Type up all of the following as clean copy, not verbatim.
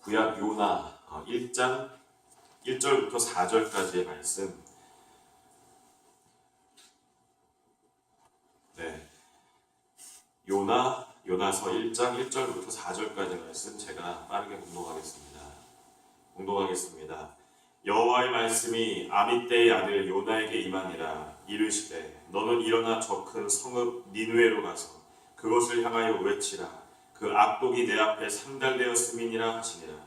구약 요나 1장 1절부터 4절까지의 말씀. 네. 요나서 1장 1절부터 4절까지 말씀 제가 빠르게 공독하겠습니다. 여호와의 말씀이 아미떼의 아들 요나에게 임하니라. 이르시되 너는 일어나 저 큰 성읍 니느웨로 가서 그것을 향하여 외치라. 그 악독이 내 앞에 상달되었음이니라 하시니라.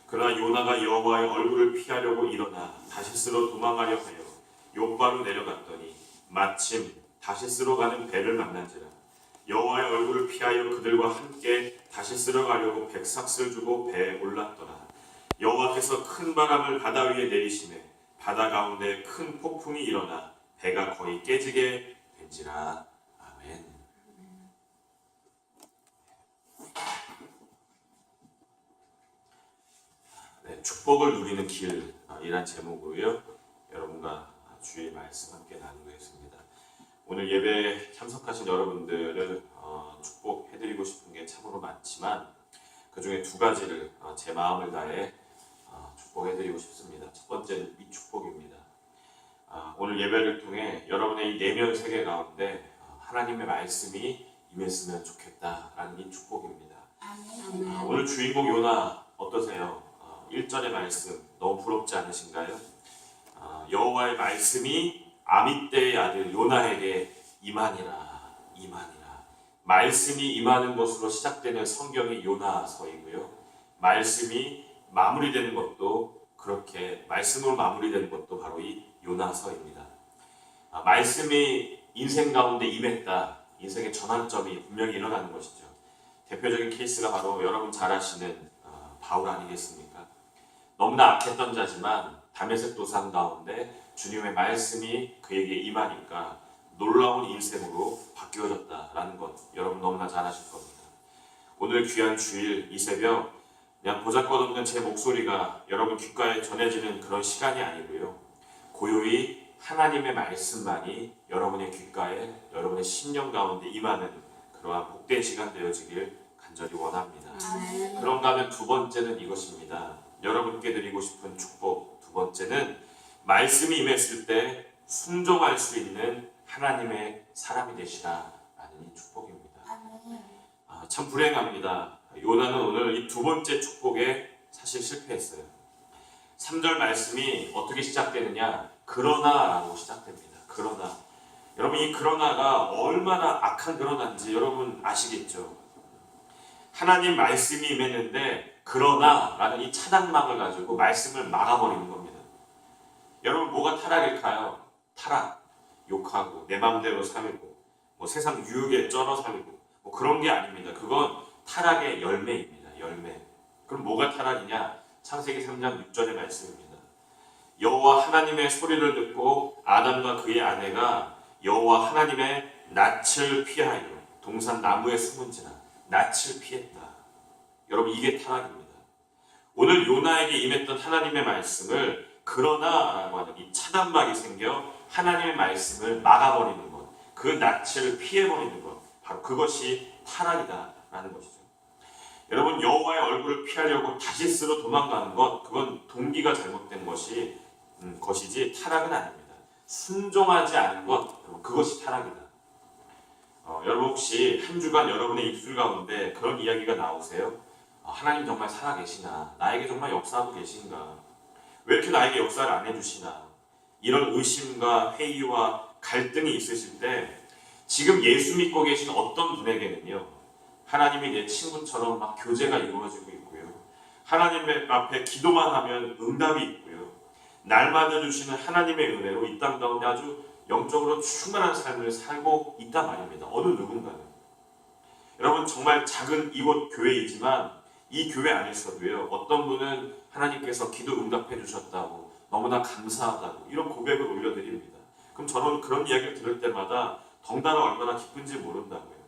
그러나 요나가 여호와의 얼굴을 피하려고 일어나 다시스로 도망하려 하여 욥바로 내려갔더니 마침 다시스로 가는 배를 만난지라. 여호와의 얼굴을 피하여 그들과 함께 다시스로 가려고 백삭스를 주고 배에 올랐더라. 여호와께서 큰 바람을 바다 위에 내리시매 바다 가운데 큰 폭풍이 일어나 배가 거의 깨지게 된지라. 아멘. 네, 축복을 누리는 길이란 제목으로요, 여러분과 주의 말씀 함께 나누겠습니다. 오늘 예배에 참석하신 여러분들을 축복해드리고 싶은 게 참으로 많지만 그 중에 두 가지를 제 마음을 다해 축복해드리고 싶습니다. 첫 번째는 이 축복입니다. 오늘 예배를 통해 여러분의 이 내면 세계 가운데 하나님의 말씀이 임했으면 좋겠다라는 이 축복입니다. 오늘 주인공 요나 어떠세요? 1절의 말씀 너무 부럽지 않으신가요? 여호와의 말씀이 아미떼의 아들 요나에게 임하니라. 말씀이 임하는 것으로 시작되는 성경이 요나서이고요. 말씀이 마무리되는 것도 그렇게 말씀으로 마무리되는 것도 바로 이 요나서입니다. 말씀이 인생 가운데 임했다. 인생의 전환점이 분명히 일어나는 것이죠. 대표적인 케이스가 바로 여러분 잘 아시는 바울 아니겠습니까? 너무나 악했던 자지만 다메섹 도상 가운데 주님의 말씀이 그에게 임하니까 놀라운 인생으로 바뀌어졌다라는 것 여러분 너무나 잘 아실 겁니다. 오늘 귀한 주일 이 새벽 그냥 보잘것없는 제 목소리가 여러분 귓가에 전해지는 그런 시간이 아니고요. 고요히 하나님의 말씀만이 여러분의 귓가에 여러분의 심령 가운데 임하는 그러한 복된 시간 되어지길 간절히 원합니다. 그런가 하면 두 번째는 이것입니다. 여러분께 드리고 싶은 축복 두 번째는 말씀이 임했을 때 순종할 수 있는 하나님의 사람이 되시라 라는 이 축복입니다. 참 불행합니다. 요나는 오늘 이 두 번째 축복에 사실 실패했어요. 3절 말씀이 어떻게 시작되느냐? 그러나 라고 시작됩니다. 그러나. 여러분 이 그러나가 얼마나 악한 그러나인지 여러분 아시겠죠? 하나님 말씀이 임했는데 그러나 라는 이 차단막을 가지고 말씀을 막아버리는 겁니다. 여러분 뭐가 타락일까요? 타락, 욕하고 내 마음대로 살고 뭐 세상 유혹에 쩔어 살고 뭐 그런 게 아닙니다. 그건 타락의 열매입니다. 열매. 그럼 뭐가 타락이냐? 창세기 3장 6절의 말씀입니다. 여호와 하나님의 소리를 듣고 아담과 그의 아내가 여호와 하나님의 낯을 피하여 동산 나무에 숨은지라. 낯을 피했다. 여러분 이게 타락입니다. 오늘 요나에게 임했던 하나님의 말씀을 그러나라고 하는 이 차단막이 생겨 하나님의 말씀을 막아버리는 것, 그 낯을 피해버리는 것, 바로 그것이 타락이다라는 것이죠. 여러분 여호와의 얼굴을 피하려고 다시스로 도망가는 것, 그건 동기가 잘못된 것이지 타락은 아닙니다. 순종하지 않은 것, 그것이 타락이다. 여러분 혹시 한 주간 여러분의 입술 가운데 그런 이야기가 나오세요? 하나님 정말 살아계시나? 나에게 정말 역사하고 계신가? 왜 이렇게 나에게 역사를 안 해주시나? 이런 의심과 회의와 갈등이 있으실 때 지금 예수 믿고 계신 어떤 분에게는요, 하나님이 내 친구처럼 막 교제가 이루어지고 있고요, 하나님 앞에 기도만 하면 응답이 있고요, 날마다 주시는 하나님의 은혜로 이 땅 가운데 아주 영적으로 충만한 삶을 살고 있단 말입니다. 어느 누군가는. 여러분 정말 작은 이곳 교회이지만 이 교회 안에서도요, 어떤 분은 하나님께서 기도 응답해 주셨다고 너무나 감사하다고 이런 고백을 올려드립니다. 그럼 저는 그런 이야기를 들을 때마다 덩달아 얼마나 기쁜지 모른다고요.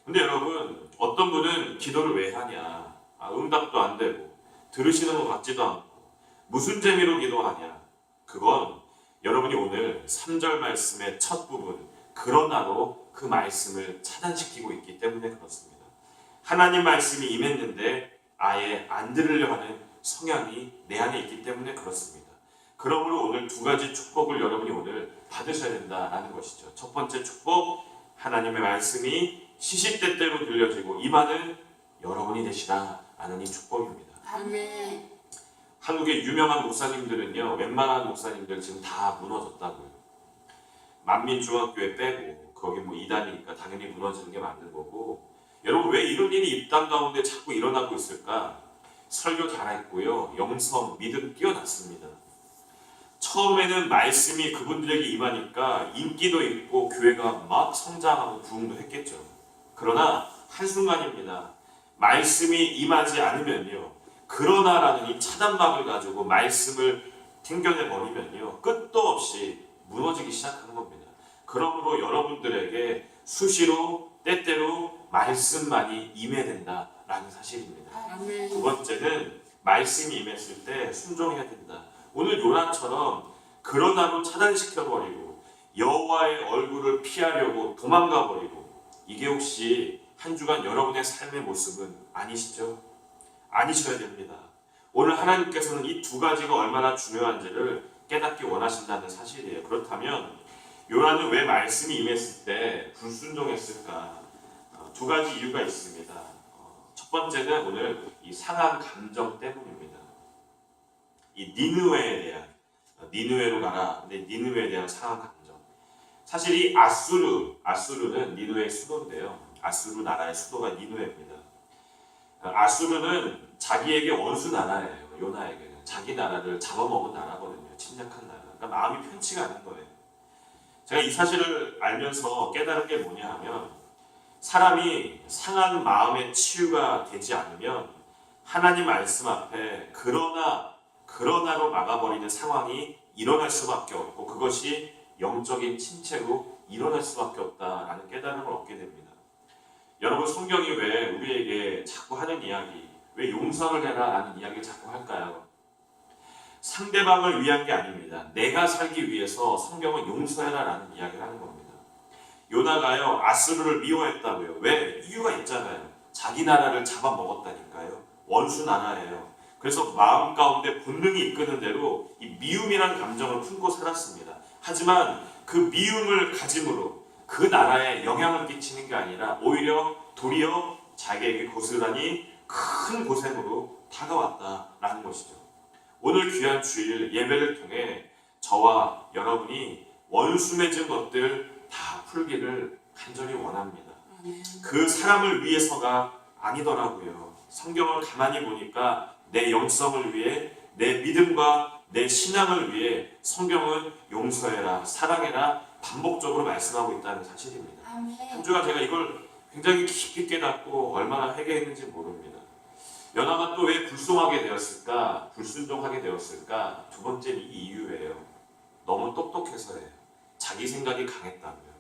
근데 여러분 어떤 분은 기도를 왜 하냐? 응답도 안 되고 들으시는 것 같지도 않고 무슨 재미로 기도하냐? 그건 여러분이 오늘 3절 말씀의 첫 부분 그러나로 그 말씀을 차단시키고 있기 때문에 그렇습니다. 하나님 말씀이 임했는데 아예 안 들으려 하는 성향이 내 안에 있기 때문에 그렇습니다. 그러므로 오늘 두 가지 축복을 여러분이 오늘 받으셔야 된다라는 것이죠. 첫 번째 축복, 하나님의 말씀이 시시때때로 들려지고 임하는 여러분이 되시라라는 이 축복입니다. 아멘. 한국의 유명한 목사님들은요, 웬만한 목사님들 지금 다 무너졌다고요. 만민중학교에 빼고 거기 뭐 이단이니까 당연히 무너지는 게 맞는 거고, 여러분 왜 이런 일이 입당 가운데 자꾸 일어나고 있을까? 설교 잘했고요, 영성, 믿음 뛰어났습니다. 처음에는 말씀이 그분들에게 임하니까 인기도 있고 교회가 막 성장하고 부흥도 했겠죠. 그러나 한순간입니다. 말씀이 임하지 않으면요, 그러나라는 이 차단막을 가지고 말씀을 튕겨내 버리면요, 끝도 없이 무너지기 시작하는 겁니다. 그러므로 여러분들에게 수시로 때때로 말씀만이 임해야 된다라는 사실입니다. 아멘. 두 번째는 말씀이 임했을 때 순종해야 된다. 오늘 요나처럼 그러나로 차단시켜버리고 여호와의 얼굴을 피하려고 도망가버리고, 이게 혹시 한 주간 여러분의 삶의 모습은 아니시죠? 아니셔야 됩니다. 오늘 하나님께서는 이 두 가지가 얼마나 중요한지를 깨닫기 원하신다는 사실이에요. 그렇다면 요나는 왜 말씀이 임했을 때 불순종했을까? 두 가지 이유가 있습니다. 첫 번째는 오늘 이 상한 감정 때문입니다. 이 니느웨에 대한, 니느웨로 가라. 근데 니느웨에 대한 상한 감정. 사실 이 아수르는 니느웨의 수도인데요. 아수르 나라의 수도가 니느웨입니다. 아수르는 자기에게 원수 나라예요. 요나에게는 자기 나라를 잡아먹은 나라거든요. 침략한 나라. 그러니까 마음이 편치가 않은 거예요. 제가 이 사실을 알면서 깨달은 게 뭐냐 하면, 사람이 상한 마음의 치유가 되지 않으면 하나님 말씀 앞에 그러나로 막아버리는 상황이 일어날 수밖에 없고, 그것이 영적인 침체로 일어날 수밖에 없다라는 깨달음을 얻게 됩니다. 여러분, 성경이 왜 우리에게 자꾸 하는 이야기, 왜 용서를 해라 라는 이야기를 자꾸 할까요? 상대방을 위한 게 아닙니다. 내가 살기 위해서 성경은 용서해라 라는 이야기를 하는 겁니다. 요나가요, 아수르를 미워했다고요. 왜? 이유가 있잖아요. 자기 나라를 잡아먹었다니까요. 원수 나라예요. 그래서 마음 가운데 본능이 이끄는 대로 이 미움이라는 감정을 품고 살았습니다. 하지만 그 미움을 가짐으로 그 나라에 영향을 끼치는 게 아니라 오히려 도리어 자기에게 고스란히 큰 고생으로 다가왔다라는 것이죠. 오늘 귀한 주일 예배를 통해 저와 여러분이 원수 맺은 것들 다 풀기를 간절히 원합니다. 그 사람을 위해서가 아니더라고요. 성경을 가만히 보니까 내 영성을 위해, 내 믿음과 내 신앙을 위해 성경은 용서해라, 사랑해라 반복적으로 말씀하고 있다는 사실입니다. 한 주간 제가 이걸 굉장히 깊이 깨닫고 얼마나 회개했는지 모릅니다. 요나가 또 왜 불순종하게 되었을까? 두 번째는 이 이유예요. 너무 똑똑해서예요. 자기 생각이 강했다고요.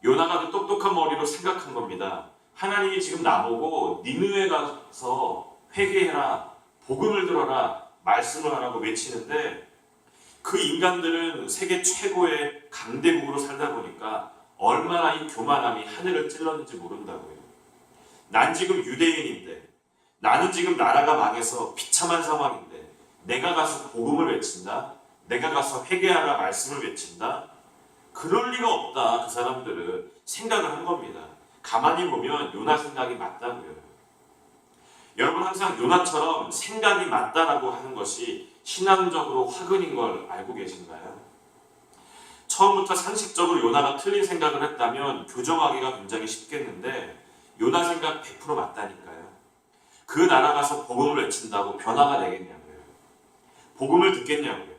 요나가 그 똑똑한 머리로 생각한 겁니다. 하나님이 지금 나보고 니느웨 가서 회개해라, 복음을 들어라, 말씀을 하라고 외치는데, 그 인간들은 세계 최고의 강대국으로 살다 보니까 얼마나 이 교만함이 하늘을 찔렀는지 모른다고요. 난 지금 유대인인데, 나는 지금 나라가 망해서 비참한 상황인데 내가 가서 복음을 외친다? 내가 가서 회개하라 말씀을 외친다? 그럴 리가 없다. 그 사람들은 생각을 한 겁니다. 가만히 보면 요나 생각이 맞다고요. 여러분, 항상 요나처럼 생각이 맞다라고 하는 것이 신앙적으로 화근인 걸 알고 계신가요? 처음부터 상식적으로 요나가 틀린 생각을 했다면 교정하기가 굉장히 쉽겠는데, 요나 생각 100% 맞다니까요. 그 나라 가서 복음을 외친다고 변화가 되겠냐고요. 복음을 듣겠냐고요.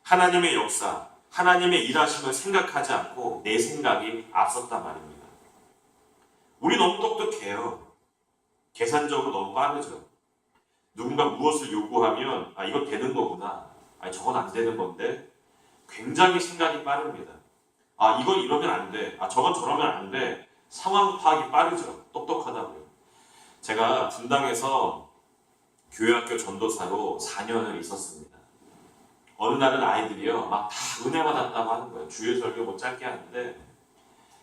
하나님의 역사, 하나님의 일하심을 생각하지 않고 내 생각이 앞섰단 말입니다. 우리 너무 똑똑해요. 계산적으로 너무 빠르죠. 누군가 무엇을 요구하면 이거 되는 거구나, 저건 안 되는 건데, 굉장히 생각이 빠릅니다. 이건 이러면 안 돼, 저건 저러면 안 돼. 상황 파악이 빠르죠. 똑똑하다고요. 제가 분당에서 교회학교 전도사로 4년을 있었습니다. 어느 날은 아이들이요, 막 다 은혜 받았다고 하는 거예요. 주일 설교 뭐 짧게 하는데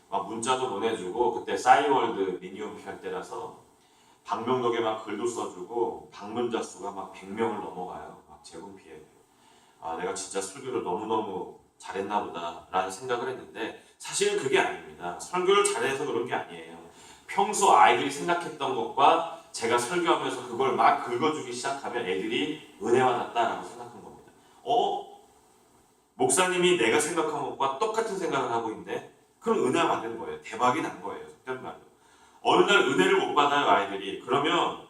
막 문자도 보내주고, 그때 싸이월드 미니홈피 할 때라서 방명록에 막 글도 써주고 방문자 수가 막 100명을 넘어가요. 막 제공 피해. 아, 내가 진짜 설교를 너무너무 잘했나 보다 라는 생각을 했는데 사실은 그게 아닙니다. 설교를 잘해서 그런 게 아니에요. 평소 아이들이 생각했던 것과 제가 설교하면서 그걸 막 긁어주기 시작하면 애들이 은혜 받았다라고 생각한 겁니다. 목사님이 내가 생각한 것과 똑같은 생각을 하고 있는데 그럼 은혜 받은 거예요. 대박이 난 거예요. 속된 말로. 어느 날 은혜를 못 받아요, 아이들이. 그러면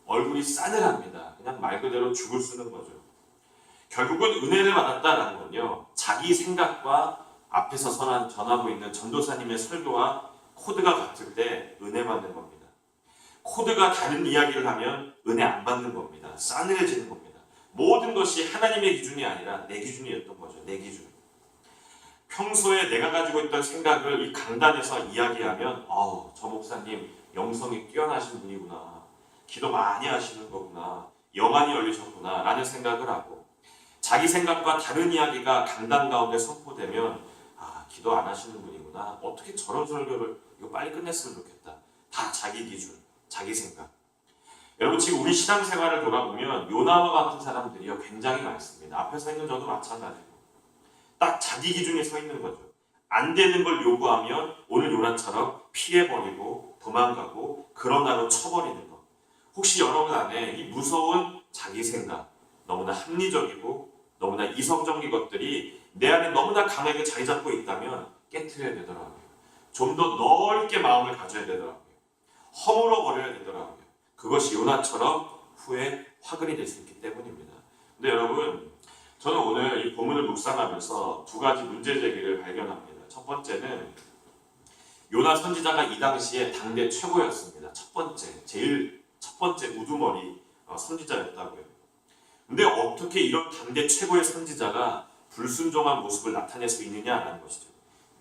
얼굴이 싸늘합니다. 그냥 말 그대로 죽을 쓰는 거죠. 결국은 은혜를 받았다라는 건요, 자기 생각과 앞에서 전하고 있는 전도사님의 설교와 코드가 같을 때 은혜 받는 겁니다. 코드가 다른 이야기를 하면 은혜 안 받는 겁니다. 싸늘해지는 겁니다. 모든 것이 하나님의 기준이 아니라 내 기준이었던 거죠. 내 기준. 평소에 내가 가지고 있던 생각을 이 강단에서 이야기하면 저 목사님 영성이 뛰어나신 분이구나. 기도 많이 하시는 거구나. 영안이 열리셨구나 라는 생각을 하고, 자기 생각과 다른 이야기가 강단 가운데 선포되면 기도 안 하시는 분이구나. 어떻게 저런 설교를 이거 빨리 끝냈으면 좋겠다. 다 자기 기준, 자기 생각. 여러분 지금 우리 신앙생활을 돌아보면 요나와 같은 사람들이요 굉장히 많습니다. 앞에 서 있는 저도 마찬가지고 딱 자기 기준에 서 있는 거죠. 안 되는 걸 요구하면 오늘 요나처럼 피해버리고 도망가고 그러나로 쳐버리는 것. 혹시 여러분 안에 이 무서운 자기 생각, 너무나 합리적이고 너무나 이성적인 것들이 내 안에 너무나 강하게 자리 잡고 있다면 깨트려야 되더라고요. 좀 더 넓게 마음을 가져야 되더라고요. 허물어 버려야 되더라고요. 그것이 요나처럼 후에 화근이 될 수 있기 때문입니다. 근데 여러분, 저는 오늘 이 본문을 묵상하면서 두 가지 문제 제기를 발견합니다. 첫 번째는 요나 선지자가 이 당시에 당대 최고였습니다. 제일 첫 번째 우두머리 선지자였다고요. 근데 어떻게 이런 당대 최고의 선지자가 불순종한 모습을 나타낼 수 있느냐라는 것이죠.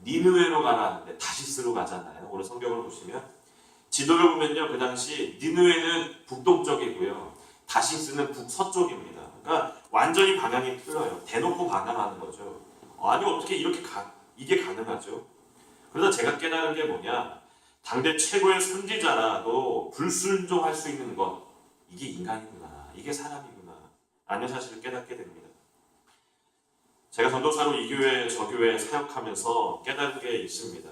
니느웨로 가라는데 다시스로 가잖아요. 오늘 성경을 보시면 지도를 보면요, 그 당시 니느웨는 북동쪽이고요, 다시스는 북서쪽입니다. 그러니까 완전히 방향이 틀려요. 대놓고 반항하는 거죠. 아니 어떻게 이게 가능하죠? 그러다 제가 깨달은 게 뭐냐, 당대 최고의 선지자라도 불순종할 수 있는 것, 이게 인간이구나, 이게 사람이구나 라는 사실을 깨닫게 됩니다. 제가 전도사로 이 교회 저 교회 사역하면서 깨달은 게 있습니다.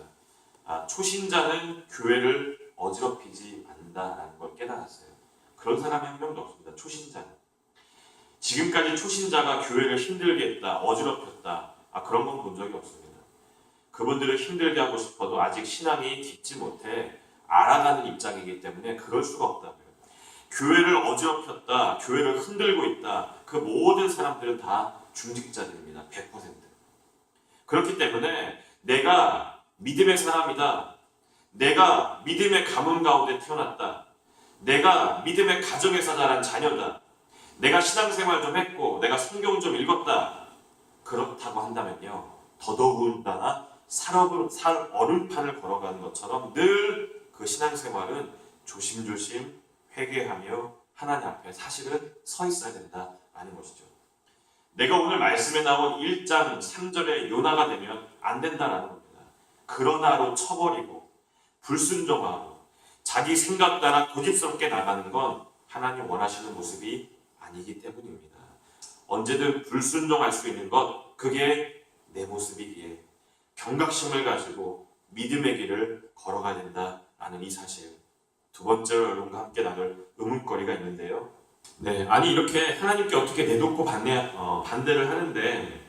초신자는 교회를 어지럽히지 않는다라는 걸 깨달았어요. 그런 사람이 한 명도 없습니다. 초신자는. 지금까지 초신자가 교회를 힘들게 했다, 어지럽혔다, 그런 건 본 적이 없습니다. 그분들을 힘들게 하고 싶어도 아직 신앙이 깊지 못해 알아가는 입장이기 때문에 그럴 수가 없다고요. 교회를 어지럽혔다, 교회를 흔들고 있다, 그 모든 사람들은 다 중직자들입니다. 100%. 그렇기 때문에 내가 믿음의 사람이다, 내가 믿음의 가문 가운데 태어났다, 내가 믿음의 가정에서 자란 자녀다, 내가 신앙생활 좀 했고 내가 성경 좀 읽었다, 그렇다고 한다면요, 더더군다나 얼음판을 걸어가는 것처럼 늘 그 신앙생활은 조심조심 회개하며 하나님 앞에 사실은 서 있어야 된다라는 것이죠. 내가 오늘 말씀에 나온 1장 3절의 요나가 되면 안 된다라는 겁니다. 그러나로 쳐버리고 불순종하고 자기 생각 따라 고집스럽게 나가는 건 하나님 원하시는 모습이 아니기 때문입니다. 언제든 불순종할 수 있는 것, 그게 내 모습이기에 경각심을 가지고 믿음의 길을 걸어가야 된다라는 이 사실. 두 번째로 여러분과 함께 나눌 의문거리가 있는데요. 아니 이렇게 하나님께 어떻게 내놓고 반대를 하는데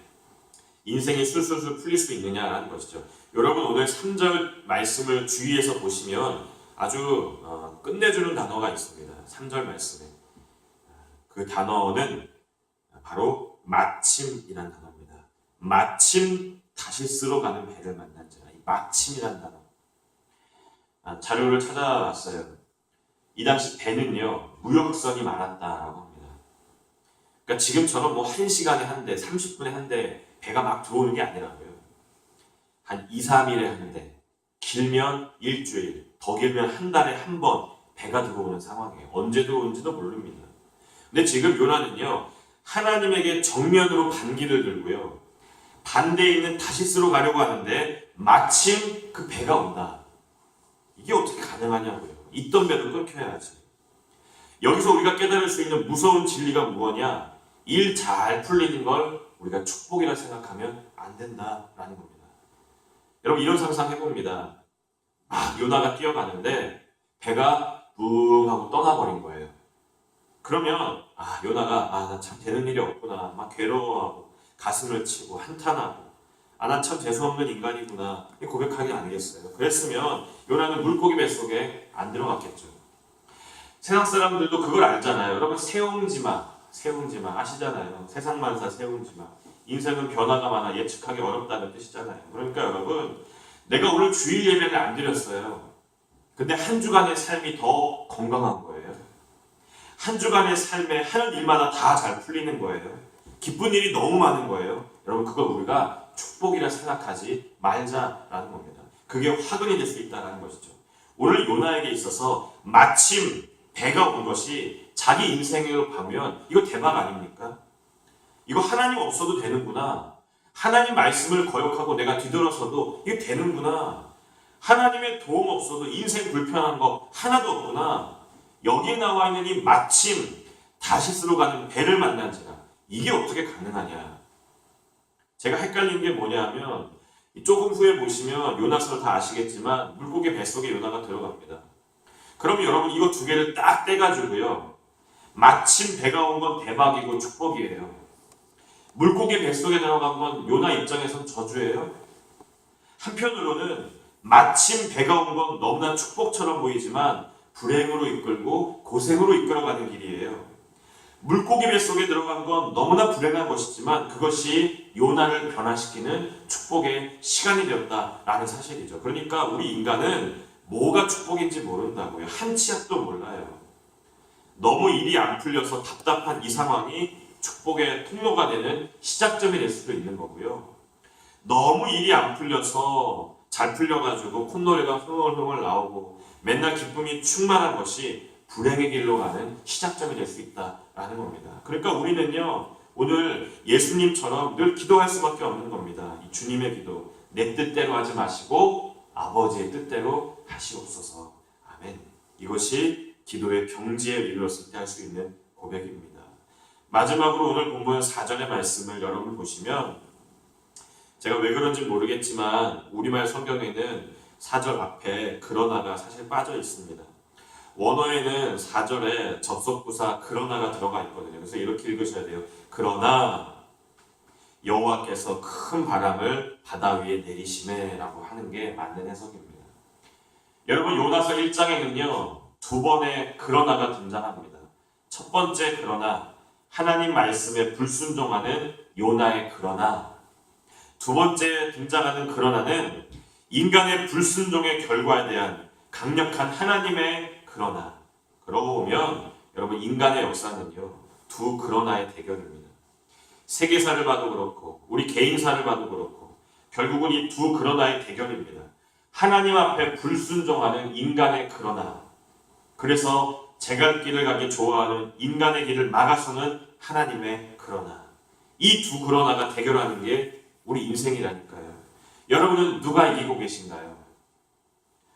인생이 술술술 풀릴 수 있느냐라는 것이죠. 여러분 오늘 3절 말씀을 주의해서 보시면 아주 끝내주는 단어가 있습니다. 3절 말씀에. 그 단어는 바로 마침이라는 단어입니다. 마침 다시스로 가는 배를 만난 자라. 이 마침이라는 단어. 자료를 찾아봤어요. 이 당시 배는요, 무역선이 많았다라고 합니다. 그러니까 지금처럼 1시간에 한 대, 30분에 한 대 배가 막 들어오는 게 아니라고요. 한 2, 3일에 한 대, 길면 일주일, 더 길면 한 달에 한 번 배가 들어오는 상황이에요. 언제 들어오는지도 모릅니다. 근데 지금 요나는요, 하나님에게 정면으로 반기를 들고요, 반대에 있는 다시스로 가려고 하는데 마침 그 배가 온다. 이게 어떻게 가능하냐고요. 있던 배도 끊겨야지. 여기서 우리가 깨달을 수 있는 무서운 진리가 무엇이냐? 일 잘 풀리는 걸 우리가 축복이라 생각하면 안 된다라는 겁니다. 여러분 이런 상상 해봅니다. 막 요나가 뛰어가는데 배가 붕 하고 떠나버린 거예요. 그러면 요나가 나 참 되는 일이 없구나 막 괴로워하고 가슴을 치고 한탄하고 난 참 재수없는 인간이구나 고백하기 아니겠어요. 그랬으면 요나는 물고기 뱃속에 안 들어갔겠죠. 세상 사람들도 그걸 알잖아요. 여러분 세웅지마 아시잖아요. 세상만사 세웅지마. 인생은 변화가 많아 예측하기 어렵다는 뜻이잖아요. 그러니까 여러분 내가 오늘 주일 예배를 안 드렸어요. 근데 한 주간의 삶이 더 건강한 거예요. 한 주간의 삶에 하는 일마다 다 잘 풀리는 거예요. 기쁜 일이 너무 많은 거예요. 여러분 그걸 우리가 축복이라 생각하지 말자라는 겁니다. 그게 화근이 될 수 있다는 것이죠. 오늘 요나에게 있어서 마침 배가 온 것이 자기 인생으로 보면 이거 대박 아닙니까? 이거 하나님 없어도 되는구나. 하나님 말씀을 거역하고 내가 뒤돌아서도 이게 되는구나. 하나님의 도움 없어도 인생 불편한 거 하나도 없구나. 여기에 나와 있는 이 마침 다시스로 가는 배를 만난지라 이게 어떻게 가능하냐. 제가 헷갈린 게 뭐냐면 조금 후에 보시면 요나서를 다 아시겠지만 물고기 뱃속에 요나가 들어갑니다. 그럼 여러분 이거 두 개를 딱 떼가지고요. 마침 배가 온 건 대박이고 축복이에요. 물고기 뱃속에 들어간 건 요나 입장에선 저주예요. 한편으로는 마침 배가 온 건 너무나 축복처럼 보이지만 불행으로 이끌고 고생으로 이끌어가는 길이에요. 물고기 뱃속에 들어간 건 너무나 불행한 것이지만 그것이 요나를 변화시키는 축복의 시간이 되었다라는 사실이죠. 그러니까 우리 인간은 뭐가 축복인지 모른다고요. 한 치 앞도 몰라요. 너무 일이 안 풀려서 답답한 이 상황이 축복의 통로가 되는 시작점이 될 수도 있는 거고요. 너무 일이 안 풀려서 잘 풀려가지고 콧노래가 흥얼흥얼 나오고 맨날 기쁨이 충만한 것이 불행의 길로 가는 시작점이 될 수 있다라는 겁니다. 그러니까 우리는요 오늘 예수님처럼 늘 기도할 수밖에 없는 겁니다. 이 주님의 기도 내 뜻대로 하지 마시고 아버지의 뜻대로 하시옵소서. 아멘. 이것이 기도의 경지에 이르렀을 때 할 수 있는 고백입니다. 마지막으로 오늘 본문 4절의 말씀을 여러분 보시면 제가 왜 그런지 모르겠지만 우리말 성경에는 4절 앞에 그러나가 사실 빠져 있습니다. 원어에는 4절에 접속부사 그러나가 들어가 있거든요. 그래서 이렇게 읽으셔야 돼요. 그러나 여호와께서 큰 바람을 바다 위에 내리시매 라고 하는 게 맞는 해석입니다. 여러분 요나서 1장에는요 두 번의 그러나가 등장합니다. 첫 번째 그러나 하나님 말씀에 불순종하는 요나의 그러나, 두 번째 등장하는 그러나는 인간의 불순종의 결과에 대한 강력한 하나님의 그러나. 그러고 보면 여러분 인간의 역사는요 두 그러나의 대결입니다. 세계사를 봐도 그렇고 우리 개인사를 봐도 그렇고 결국은 이 두 그러나의 대결입니다. 하나님 앞에 불순종하는 인간의 그러나, 그래서 제 갈 길을 가기 좋아하는 인간의 길을 막아서는 하나님의 그러나, 이 두 그러나가 대결하는 게 우리 인생이라니까요. 여러분은 누가 이기고 계신가요?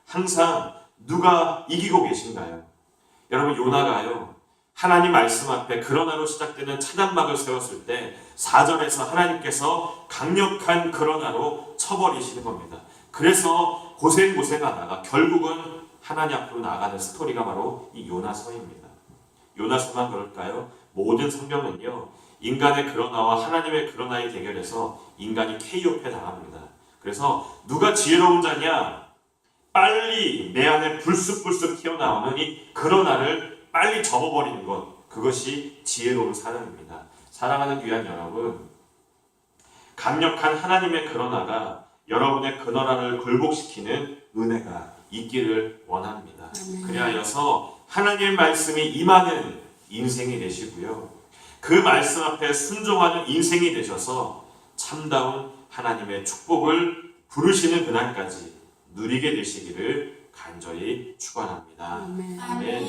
항상 누가 이기고 계신가요? 여러분 요나가요 하나님 말씀 앞에 그러나로 시작되는 차단막을 세웠을 때 4절에서 하나님께서 강력한 그러나로 쳐버리시는 겁니다. 그래서 고생하다가 결국은 하나님 앞으로 나아가는 스토리가 바로 이 요나서입니다. 요나서만 그럴까요? 모든 성경은요 인간의 그러나와 하나님의 그러나의 대결에서 인간이 KO패 당합니다. 그래서 누가 지혜로운 자냐? 빨리 내 안에 불쑥불쑥 튀어나오는 이 그러나를 빨리 접어버리는 것, 그것이 지혜로운 사람입니다. 사랑하는 귀한 여러분, 강력한 하나님의 그러나가 여러분의 그러나를 굴복시키는 은혜가 있기를 원합니다. 그리하여서 하나님의 말씀이 임하는 인생이 되시고요, 그 말씀 앞에 순종하는 인생이 되셔서 참다운 하나님의 축복을 부르시는 그날까지 누리게 되시기를 간절히 축원합니다. 아멘.